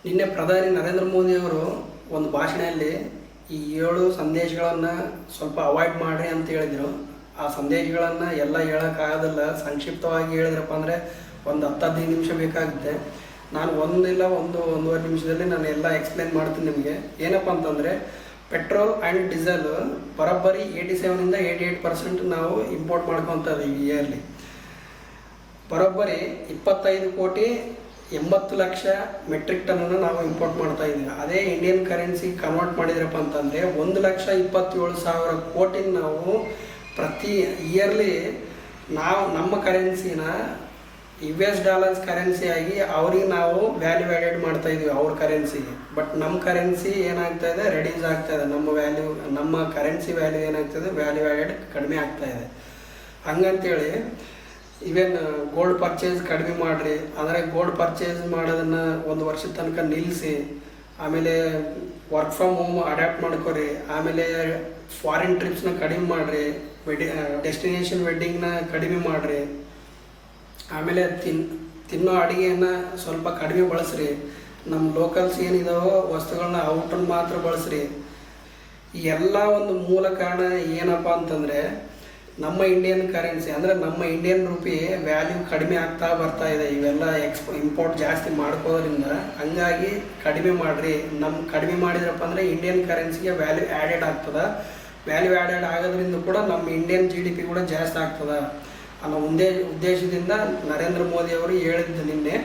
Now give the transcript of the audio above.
ನಿನ್ನೆ ಪ್ರಧಾನಿ ನರೇಂದ್ರ ಮೋದಿಯವರು ಒಂದು ಭಾಷಣದಲ್ಲಿ ಈ 7 ಸಂದೇಶಗಳನ್ನು ಸ್ವಲ್ಪ ಅವಾಯ್ಡ್ ಮಾಡಿರಿ ಅಂತ ಹೇಳಿದರು. ಆ ಸಂದೇಶಗಳನ್ನು ಎಲ್ಲ ಹೇಳೋಕ್ಕಾಗೋದಿಲ್ಲ. ಸಂಕ್ಷಿಪ್ತವಾಗಿ ಹೇಳಿದ್ರಪ್ಪ ಅಂದರೆ ಒಂದು 10-15 ನಿಮಿಷ ಬೇಕಾಗುತ್ತೆ. ನಾನು ಒಂದೂವರೆ ನಿಮಿಷದಲ್ಲಿ ನಾನು ಎಲ್ಲ ಎಕ್ಸ್ಪ್ಲೇನ್ ಮಾಡ್ತೀನಿ ನಿಮಗೆ. ಏನಪ್ಪ ಅಂತಂದರೆ, ಪೆಟ್ರೋಲ್ ಆ್ಯಂಡ್ ಡೀಸೆಲ್ ಬರೋಬ್ಬರಿ 87ಇಂದ 88% ನಾವು ಇಂಪೋರ್ಟ್ ಮಾಡ್ಕೊತಾ ಇದ್ದೀವಿ ಇಯರ್ಲಿ. ಬರೋಬ್ಬರಿ 25,80,00,000 ಮೆಟ್ರಿಕ್ ಟನ್ನನ್ನು ನಾವು ಇಂಪೋರ್ಟ್ ಮಾಡ್ತಾ ಇದ್ದೀವಿ. ಅದೇ ಇಂಡಿಯನ್ ಕರೆನ್ಸಿ ಕನ್ವರ್ಟ್ ಮಾಡಿದ್ರಪ್ಪ ಅಂತಂದರೆ 1,27,000 ಕೋಟಿನ ನಾವು ಪ್ರತಿ ಇಯರ್ಲಿ ನಮ್ಮ ಕರೆನ್ಸಿನ US ಡಾಲರ್ಸ್ ಕರೆನ್ಸಿಯಾಗಿ ಅವ್ರಿಗೆ ನಾವು ವ್ಯಾಲ್ಯೂ ಆ್ಯಡೆಡ್ ಮಾಡ್ತಾ ಇದ್ದೀವಿ ಅವ್ರ ಕರೆನ್ಸಿಗೆ. ಬಟ್ ನಮ್ಮ ಕರೆನ್ಸಿ ಏನಾಗ್ತಾ ಇದೆ, ರೆಡ್ಯೂಸ್ ಆಗ್ತಾ ಇದೆ. ನಮ್ಮ ಕರೆನ್ಸಿ ವ್ಯಾಲ್ಯೂ ಏನಾಗ್ತದೆ, ವ್ಯಾಲ್ಯೂ ಆ್ಯಡೆಡ್ ಕಡಿಮೆ ಆಗ್ತಾ ಇದೆ. ಹಂಗಂತೇಳಿ ಈವನ್ ಗೋಲ್ಡ್ ಪರ್ಚೇಸ್ ಕಡಿಮೆ ಮಾಡಿರಿ, ಅಂದರೆ ಗೋಲ್ಡ್ ಪರ್ಚೇಸ್ ಮಾಡೋದನ್ನು ಒಂದು ವರ್ಷದ ತನಕ ನಿಲ್ಲಿಸಿ, ಆಮೇಲೆ ವರ್ಕ್ ಫ್ರಮ್ ಹೋಮ್ ಅಡ್ಯಾಪ್ಟ್ ಮಾಡ್ಕೊರಿ, ಆಮೇಲೆ ಫಾರಿನ್ ಟ್ರಿಪ್ಸ್ನ ಕಡಿಮೆ ಮಾಡಿರಿ, ಡೆಸ್ಟಿನೇಷನ್ ವೆಡ್ಡಿಂಗ್ನ ಕಡಿಮೆ ಮಾಡಿರಿ, ಆಮೇಲೆ ತಿನ್ನೋ ಅಡುಗೆಯನ್ನು ಸ್ವಲ್ಪ ಕಡಿಮೆ ಬಳಸ್ರಿ, ನಮ್ಮ ಲೋಕಲ್ಸ್ ಏನಿದಾವೋ ವಸ್ತುಗಳನ್ನ ಔಟನ್ನು ಮಾತ್ರ ಬಳಸ್ರಿ. ಈ ಎಲ್ಲ ಒಂದು ಮೂಲ ಕಾರಣ ಏನಪ್ಪ ಅಂತಂದರೆ, ನಮ್ಮ ಇಂಡಿಯನ್ ಕರೆನ್ಸಿ ಅಂದರೆ ನಮ್ಮ ಇಂಡಿಯನ್ ರೂಪಿ ವ್ಯಾಲ್ಯೂ ಕಡಿಮೆ ಆಗ್ತಾ ಬರ್ತಾ ಇದೆ. ಇವೆಲ್ಲ ಇಂಪೋರ್ಟ್ ಜಾಸ್ತಿ ಮಾಡ್ಕೋದ್ರಿಂದ ಹಂಗಾಗಿ ಕಡಿಮೆ ಮಾಡಿರಿ. ಕಡಿಮೆ ಮಾಡಿದ್ರಪ್ಪ ಅಂದರೆ ಇಂಡಿಯನ್ ಕರೆನ್ಸಿಗೆ ವ್ಯಾಲ್ಯೂ ಆ್ಯಡೆಡ್ ಆಗ್ತದೆ. ವ್ಯಾಲ್ಯೂ ಆ್ಯಡೆಡ್ ಆಗೋದ್ರಿಂದ ಕೂಡ ನಮ್ಮ ಇಂಡಿಯನ್ GDP ಕೂಡ ಜಾಸ್ತಿ ಆಗ್ತದೆ ಅನ್ನೋ ಉದ್ದೇಶದಿಂದ ನರೇಂದ್ರ ಮೋದಿ ಅವರು ಹೇಳಿದ್ದು ನಿನ್ನೆ.